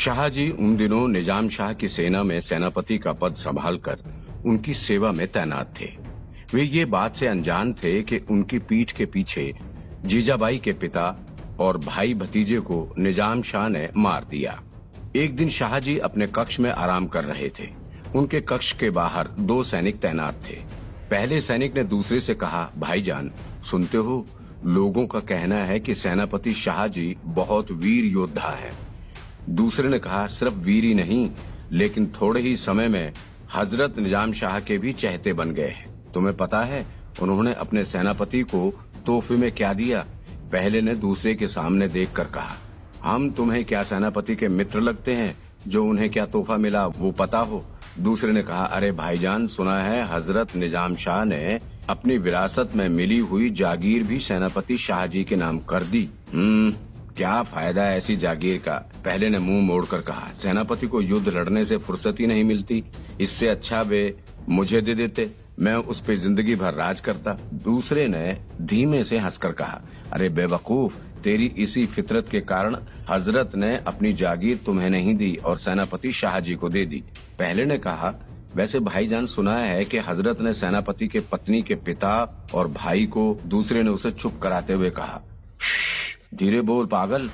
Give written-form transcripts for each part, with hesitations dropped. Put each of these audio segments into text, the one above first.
शाहजी उन दिनों निजाम शाह की सेना में सेनापति का पद संभालकर उनकी सेवा में तैनात थे। वे ये बात से अनजान थे कि उनकी पीठ के पीछे जीजाबाई के पिता और भाई भतीजे को निजाम शाह ने मार दिया। एक दिन शाहजी अपने कक्ष में आराम कर रहे थे। उनके कक्ष के बाहर 2 सैनिक तैनात थे। पहले सैनिक ने दूसरे से कहा, भाईजान सुनते हो, लोगों का कहना है कि सेनापति शाहजी बहुत वीर योद्धा है। दूसरे ने कहा, सिर्फ वीर ही नहीं, लेकिन थोड़े ही समय में हजरत निजाम शाह के भी चहेते बन गए हैं। तुम्हें पता है उन्होंने अपने सेनापति को तोहफे में क्या दिया? पहले ने दूसरे के सामने देखकर कहा, हम तुम्हें क्या सेनापति के मित्र लगते हैं जो उन्हें क्या तोहफा मिला वो पता हो? दूसरे ने कहा, अरे भाईजान, सुना है हजरत निजाम शाह ने अपनी विरासत में मिली हुई जागीर भी सेनापति शाहजी के नाम कर दी। क्या फायदा है ऐसी जागीर का? पहले ने मुंह मोड़कर कहा, सेनापति को युद्ध लड़ने से फुर्सत ही नहीं मिलती। इससे अच्छा वे मुझे दे देते, मैं उस पे जिंदगी भर राज करता। दूसरे ने धीमे से हंसकर कहा, अरे बेवकूफ, तेरी इसी फितरत के कारण हजरत ने अपनी जागीर तुम्हें नहीं दी और सेनापति शाहजी को दे दी। पहले ने कहा, वैसे भाईजान सुना है कि हजरत ने सेनापति के पत्नी के पिता और भाई को। दूसरे ने उसे चुप कराते हुए कहा, धीरे बोल पागल,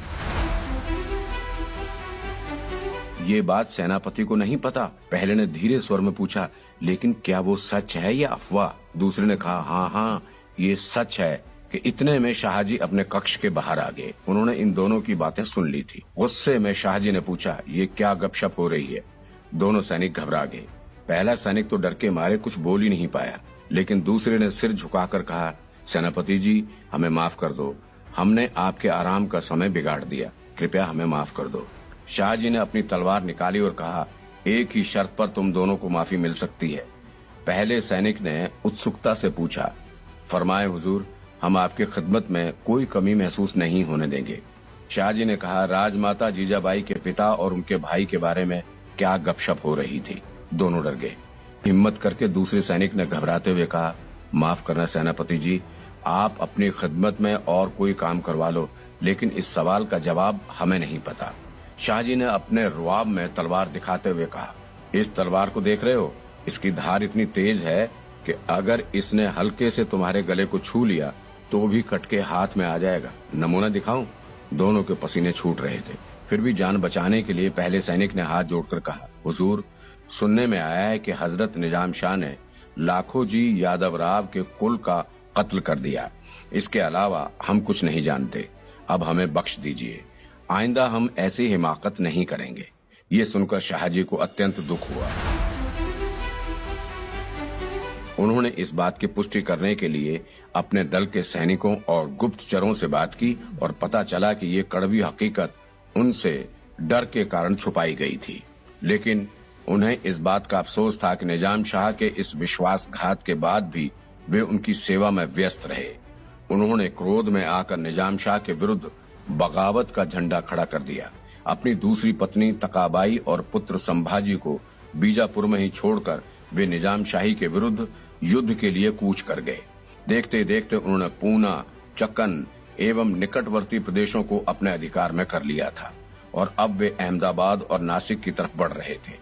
ये बात सेनापति को नहीं पता। पहले ने धीरे स्वर में पूछा, लेकिन क्या वो सच है या अफवाह? दूसरे ने कहा, हाँ, ये सच है कि इतने में शाहजी अपने कक्ष के बाहर आ गए। उन्होंने इन दोनों की बातें सुन ली थी। गुस्से में शाहजी ने पूछा, ये क्या गपशप हो रही है? दोनों सैनिक घबरा गए। पहला सैनिक तो डर के मारे कुछ बोल ही नहीं पाया, लेकिन दूसरे ने सिर झुकाकर कहा, सेनापति जी, हमें माफ कर दो, हमने आपके आराम का समय बिगाड़ दिया, कृपया हमें माफ कर दो। शाहजी ने अपनी तलवार निकाली और कहा, एक ही शर्त पर तुम दोनों को माफी मिल सकती है। पहले सैनिक ने उत्सुकता से पूछा, फरमाए हुजूर, हम आपकी खिदमत में कोई कमी महसूस नहीं होने देंगे। शाहजी ने कहा, राजमाता जीजाबाई के पिता और उनके भाई के बारे में क्या गपशप हो रही थी? दोनों डर गए। हिम्मत करके दूसरे सैनिक ने घबराते हुए कहा, माफ करना सेनापति जी, आप अपनी खिदमत में और कोई काम करवा लो, लेकिन इस सवाल का जवाब हमें नहीं पता। शाहजी ने अपने रुआब में तलवार दिखाते हुए कहा, इस तलवार को देख रहे हो? इसकी धार इतनी तेज है कि अगर इसने हल्के से तुम्हारे गले को छू लिया तो भी कट के हाथ में आ जाएगा। नमूना दिखाऊं? दोनों के पसीने छूट रहे थे। फिर भी जान बचाने के लिए पहले सैनिक ने हाथ जोड़कर कहा, हुजूर, सुनने में आया है कि हजरत निजाम शाह ने लाखों जी यादव राव के कुल का कत्ल कर दिया। इसके अलावा हम कुछ नहीं जानते। अब हमें बख्श दीजिए, आइंदा हम ऐसी हिमाकत नहीं करेंगे। ये सुनकर शाहजी को अत्यंत दुख हुआ। उन्होंने इस बात की पुष्टि करने के लिए अपने दल के सैनिकों और गुप्तचरों से बात की और पता चला कि ये कड़वी हकीकत उनसे डर के कारण छुपाई गई थी। लेकिन उन्हें इस बात का अफसोस था कि निजाम शाह के इस विश्वासघात के बाद भी वे उनकी सेवा में व्यस्त रहे। उन्होंने क्रोध में आकर निजाम शाह के विरुद्ध बगावत का झंडा खड़ा कर दिया। अपनी दूसरी पत्नी तकाबाई और पुत्र संभाजी को बीजापुर में ही छोड़कर वे निजाम शाही के विरुद्ध युद्ध के लिए कूच कर गए। देखते देखते उन्होंने पूना, चक्कन एवं निकटवर्ती प्रदेशों को अपने अधिकार में कर लिया था और अब वे अहमदाबाद और नासिक की तरफ बढ़ रहे थे।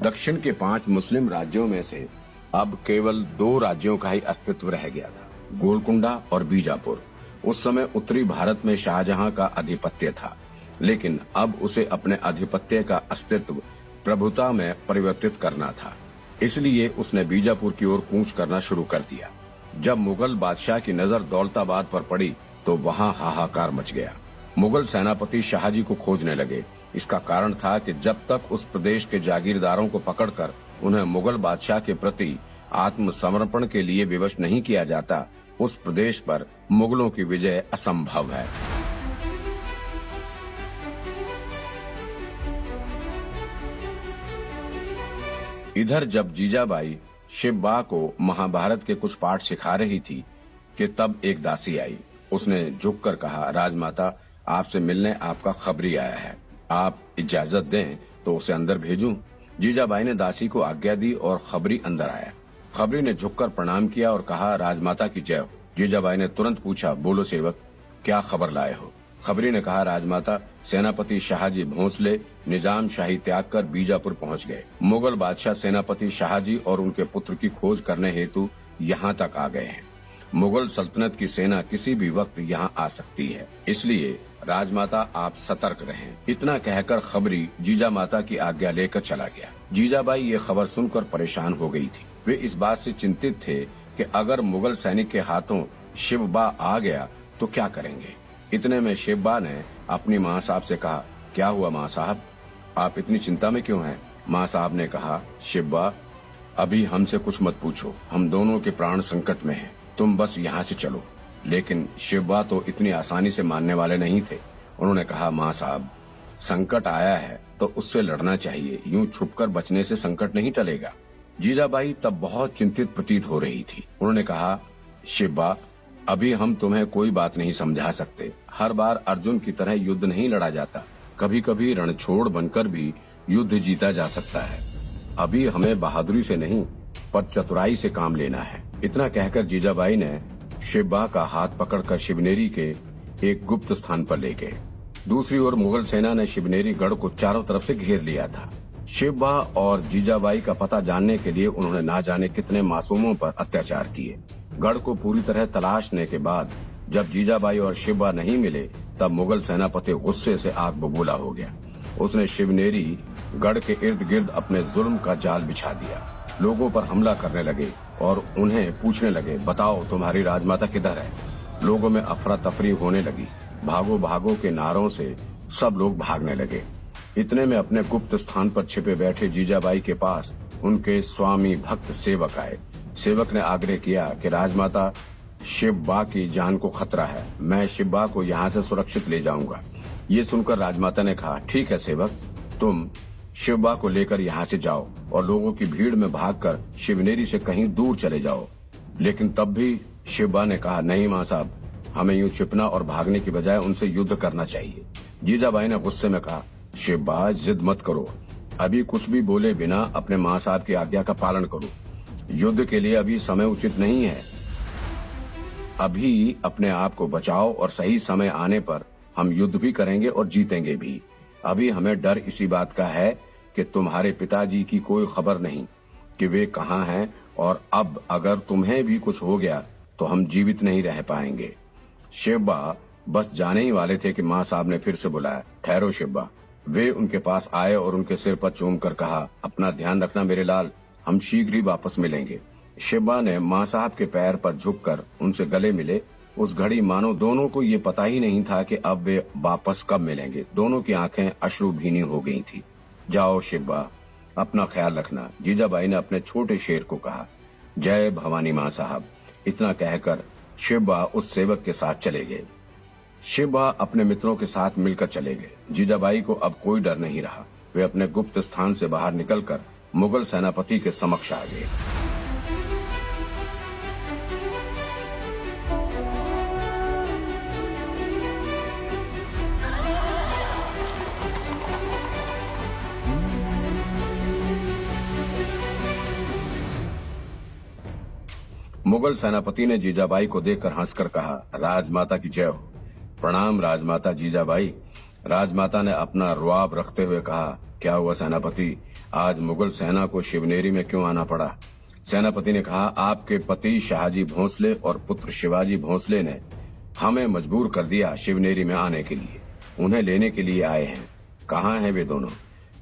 दक्षिण के 5 मुस्लिम राज्यों में से अब केवल 2 राज्यों का ही अस्तित्व रह गया था, गोलकुंडा और बीजापुर। उस समय उत्तरी भारत में शाहजहां का आधिपत्य था, लेकिन अब उसे अपने आधिपत्य का अस्तित्व प्रभुता में परिवर्तित करना था। इसलिए उसने बीजापुर की ओर कूच करना शुरू कर दिया। जब मुगल बादशाह की नजर दौलताबाद पर पड़ी तो वहां हाहाकार मच गया। मुगल सेनापति शाहजी को खोजने लगे। इसका कारण था कि जब तक उस प्रदेश के जागीरदारों को पकड़कर उन्हें मुगल बादशाह के प्रति आत्मसमर्पण के लिए विवश नहीं किया जाता, उस प्रदेश पर मुगलों की विजय असंभव है। इधर जब जीजाबाई शिवबा को महाभारत के कुछ पाठ सिखा रही थी कि तब एक दासी आई। उसने झुककर कहा, राजमाता, आपसे मिलने आपका खबरी आया है, आप इजाजत दें तो उसे अंदर भेजूं। जीजाबाई ने दासी को आज्ञा दी और खबरी अंदर आया। खबरी ने झुककर प्रणाम किया और कहा, राजमाता की जय हो। जीजाबाई ने तुरंत पूछा, बोलो सेवक, क्या खबर लाए हो? खबरी ने कहा, राजमाता, सेनापति शाहजी भोंसले निजाम शाही त्याग कर बीजापुर पहुंच गए। मुगल बादशाह सेनापति शाहजी और उनके पुत्र की खोज करने हेतु यहाँ तक आ गए हैं। मुगल सल्तनत की सेना किसी भी वक्त यहाँ आ सकती है, इसलिए राजमाता आप सतर्क रहें। इतना कहकर खबरी जीजा माता की आज्ञा लेकर चला गया। जीजाबाई ये खबर सुनकर परेशान हो गई थी। वे इस बात से चिंतित थे कि अगर मुगल सैनिक के हाथों शिवबा आ गया तो क्या करेंगे। इतने में शिवबा ने अपनी माँ साहब से कहा, क्या हुआ माँ साहब, आप इतनी चिंता में क्यों हैं? माँ साहब ने कहा, शिवबा, अभी हमसे कुछ मत पूछो, हम दोनों के प्राण संकट में हैं, तुम बस यहाँ से चलो। लेकिन शिवबा तो इतनी आसानी से मानने वाले नहीं थे। उन्होंने कहा, माँ साहब, संकट आया है तो उससे लड़ना चाहिए, यूं छुपकर बचने से संकट नहीं टलेगा। जीजाबाई तब बहुत चिंतित प्रतीत हो रही थी। उन्होंने कहा, शिवबा, अभी हम तुम्हें कोई बात नहीं समझा सकते। हर बार अर्जुन की तरह युद्ध नहीं लड़ा जाता, कभी कभी रणछोड़ बनकर भी युद्ध जीता जा सकता है। अभी हमें बहादुरी से नहीं पर चतुराई से काम लेना है। इतना कहकर जीजाबाई ने शिवबा का हाथ पकड़कर शिवनेरी के एक गुप्त स्थान पर ले गए। दूसरी ओर मुगल सेना ने शिवनेरी गढ़ को चारों तरफ से घेर लिया था। शिवबा और जीजाबाई का पता जानने के लिए उन्होंने ना जाने कितने मासूमों पर अत्याचार किए। गढ़ को पूरी तरह तलाशने के बाद जब जीजाबाई और शिवबा नहीं मिले, तब मुगल सेनापति गुस्से से आग बबूला हो गया। उसने शिवनेरी गढ़ के इर्द गिर्द अपने जुल्म का जाल बिछा दिया। लोगों पर हमला करने लगे और उन्हें पूछने लगे, बताओ तुम्हारी राजमाता किधर है? लोगों में अफरा तफरी होने लगी। भागो भागो के नारों से सब लोग भागने लगे। इतने में अपने गुप्त स्थान पर छिपे बैठे जीजाबाई के पास उनके स्वामी भक्त सेवक आए। सेवक ने आग्रह किया कि राजमाता, शिवबा की जान को खतरा है, मैं शिवबा को यहाँ से सुरक्षित ले जाऊंगा। ये सुनकर राजमाता ने कहा, ठीक है सेवक, तुम शिवबा को लेकर यहाँ से जाओ और लोगों की भीड़ में भागकर शिवनेरी से कहीं दूर चले जाओ। लेकिन तब भी शिवबा ने कहा, नहीं माँ साहब, हमें यूं छिपना और भागने की बजाय उनसे युद्ध करना चाहिए। जीजाबाई ने गुस्से में कहा, शिवबा, जिद मत करो, अभी कुछ भी बोले बिना अपने माँ साहब की आज्ञा का पालन करो। युद्ध के लिए अभी समय उचित नहीं है। अभी अपने आप को बचाओ और सही समय आने पर हम युद्ध भी करेंगे और जीतेंगे भी। अभी हमें डर इसी बात का है कि तुम्हारे पिताजी की कोई खबर नहीं कि वे कहाँ हैं, और अब अगर तुम्हें भी कुछ हो गया तो हम जीवित नहीं रह पाएंगे। शिवबा बस जाने ही वाले थे कि माँ साहब ने फिर से बुलाया, ठहरो शिवबा। वे उनके पास आए और उनके सिर पर चूम कर कहा, अपना ध्यान रखना मेरे लाल, हम शीघ्र ही वापस मिलेंगे। शिवबा ने माँ साहब के पैर पर झुककर उनसे गले मिले। उस घड़ी मानो दोनों को ये पता ही नहीं था कि अब वे वापस कब मिलेंगे। दोनों की आंखें अश्रुभीनी हो गई थी। जाओ शिवबा, अपना ख्याल रखना, जीजाबाई ने अपने छोटे शेर को कहा। जय भवानी माँ साहब। इतना कहकर शिवबा उस सेवक के साथ चले गए। शिवबा अपने मित्रों के साथ मिलकर चले गए। जीजाबाई को अब कोई डर नहीं रहा। वे अपने गुप्त स्थान से बाहर निकलकर मुगल सेनापति के समक्ष आ गए। मुगल सेनापति ने जीजाबाई को देखकर हंसकर कहा, राजमाता की जय हो। प्रणाम राजमाता जीजाबाई। राजमाता ने अपना रुआब रखते हुए कहा, क्या हुआ सेनापति, आज मुगल सेना को शिवनेरी में क्यों आना पड़ा? सेनापति ने कहा, आपके पति शाहजी भोंसले और पुत्र शिवाजी भोंसले ने हमें मजबूर कर दिया शिवनेरी में आने के लिए। उन्हें लेने के लिए आए हैं। कहाँ हैं वे दोनों?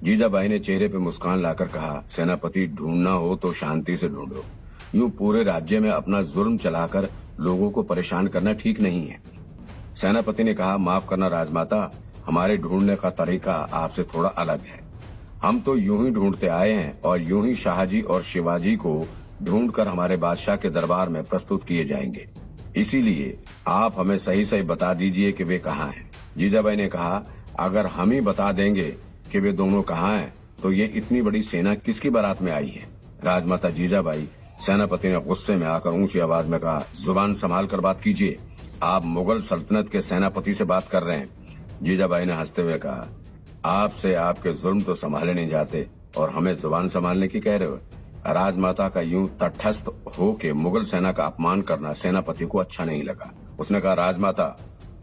जीजाबाई ने चेहरे पे मुस्कान लाकर कहा, सेनापति, ढूंढना हो तो शांति से ढूंढो। यूं पूरे राज्य में अपना जुल्म चलाकर लोगों को परेशान करना ठीक नहीं है। सेनापति ने कहा, माफ करना राजमाता, हमारे ढूंढने का तरीका आपसे थोड़ा अलग है। हम तो यूं ही ढूंढते आए हैं और यूं ही शाहजी और शिवाजी को ढूंढकर हमारे बादशाह के दरबार में प्रस्तुत किए जाएंगे। इसीलिए आप हमें सही सही बता दीजिए कि वे कहाँ हैं। जीजाबाई ने कहा, अगर हम ही बता देंगे कि वे दोनों कहाँ हैं तो ये इतनी बड़ी सेना किसकी बारात में आई है? राजमाता जीजाबाई, सेनापति ने गुस्से में आकर ऊंची आवाज में कहा, जुबान संभाल कर बात कीजिए, आप मुगल सल्तनत के सेनापति से बात कर रहे हैं। जीजाबाई ने हंसते हुए कहा, आपसे आपके जुल्म तो संभाले नहीं जाते और हमें जुबान संभालने की कह रहे हो? राजमाता का यूं तटस्थ हो के मुगल सेना का अपमान करना सेनापति को अच्छा नहीं लगा। उसने कहा, राजमाता,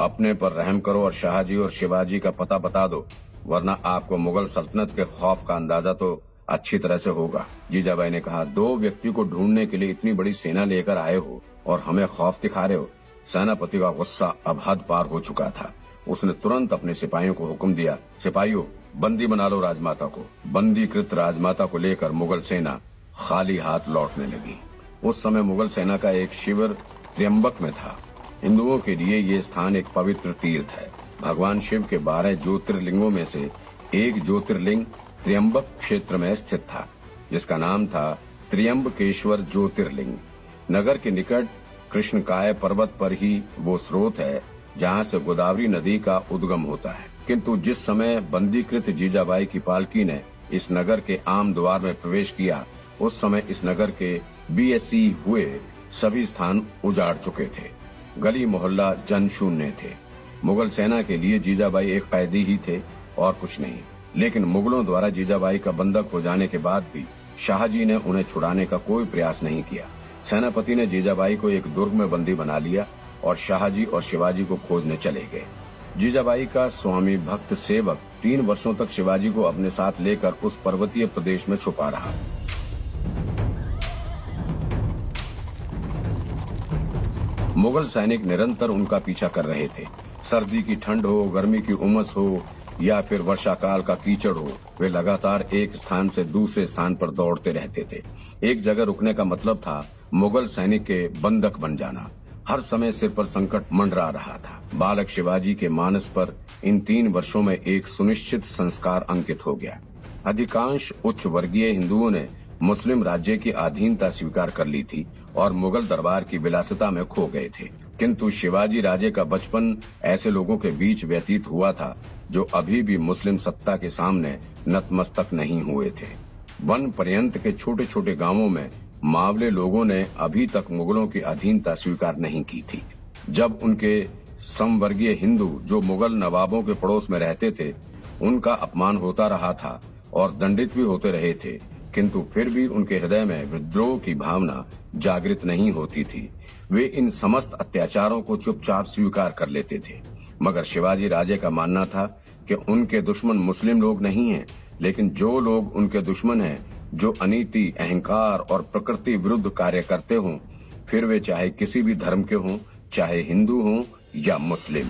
अपने पर रहम करो और शाहजी और शिवाजी का पता बता दो, वरना आपको मुगल सल्तनत के खौफ का अंदाजा तो अच्छी तरह से होगा। जीजाबाई ने कहा, 2 व्यक्ति को ढूंढने के लिए इतनी बड़ी सेना लेकर आए हो और हमें खौफ दिखा रहे हो। सेनापति का गुस्सा अब हद पार हो चुका था। उसने तुरंत अपने सिपाहियों को हुक्म दिया, सिपाहियों बंदी बना लो राजमाता को। बंदीकृत राजमाता को लेकर मुगल सेना खाली हाथ लौटने लगी। उस समय मुगल सेना का एक शिविर त्र्यंबक में था। हिंदुओं के लिए ये स्थान एक पवित्र तीर्थ है। भगवान शिव के 12 ज्योतिर्लिंगों में से एक ज्योतिर्लिंग त्र्यंबक क्षेत्र में स्थित था, जिसका नाम था त्र्यंबकेश्वर ज्योतिर्लिंग। नगर के निकट कृष्णकाय पर्वत पर ही वो स्रोत है जहाँ से गोदावरी नदी का उद्गम होता है। किंतु जिस समय बंदीकृत जीजाबाई की पालकी ने इस नगर के आम द्वार में प्रवेश किया, उस समय इस नगर के बीएसई हुए सभी स्थान उजाड़ चुके थे। गली मोहल्ला जनशून्य थे। मुगल सेना के लिए जीजाबाई एक कैदी ही थे और कुछ नहीं। लेकिन मुगलों द्वारा जीजाबाई का बंधक हो जाने के बाद भी शाहजी ने उन्हें छुड़ाने का कोई प्रयास नहीं किया। सेनापति ने जीजाबाई को एक दुर्ग में बंदी बना लिया और शाहजी और शिवाजी को खोजने चले गए। जीजाबाई का स्वामी भक्त सेवक 3 वर्षों तक शिवाजी को अपने साथ लेकर उस पर्वतीय प्रदेश में छुपा रहा। मुगल सैनिक निरंतर उनका पीछा कर रहे थे। सर्दी की ठंड हो, गर्मी की उमस हो या फिर वर्षा काल का कीचड़ हो, वे लगातार एक स्थान से दूसरे स्थान पर दौड़ते रहते थे। एक जगह रुकने का मतलब था मुगल सैनिक के बंधक बन जाना। हर समय सिर पर संकट मंडरा रहा था। बालक शिवाजी के मानस पर इन 3 वर्षों में एक सुनिश्चित संस्कार अंकित हो गया। अधिकांश उच्च वर्गीय हिंदुओं ने मुस्लिम राज्य की अधीनता स्वीकार कर ली थी और मुगल दरबार की विलासिता में खो गए थे। किंतु शिवाजी राजे का बचपन ऐसे लोगों के बीच व्यतीत हुआ था जो अभी भी मुस्लिम सत्ता के सामने नतमस्तक नहीं हुए थे। वन पर्यंत के छोटे छोटे गांवों में मावले लोगों ने अभी तक मुगलों की अधीनता स्वीकार नहीं की थी। जब उनके समवर्गीय हिंदू जो मुगल नवाबों के पड़ोस में रहते थे, उनका अपमान होता रहा था और दंडित भी होते रहे थे, किंतु फिर भी उनके हृदय में विद्रोह की भावना जागृत नहीं होती थी। वे इन समस्त अत्याचारों को चुपचाप स्वीकार कर लेते थे। मगर शिवाजी राजे का मानना था कि उनके दुश्मन मुस्लिम लोग नहीं हैं, लेकिन जो लोग उनके दुश्मन हैं, जो अनीति, अहंकार और प्रकृति विरुद्ध कार्य करते हों, फिर वे चाहे किसी भी धर्म के हों, चाहे हिंदू हों या मुस्लिम।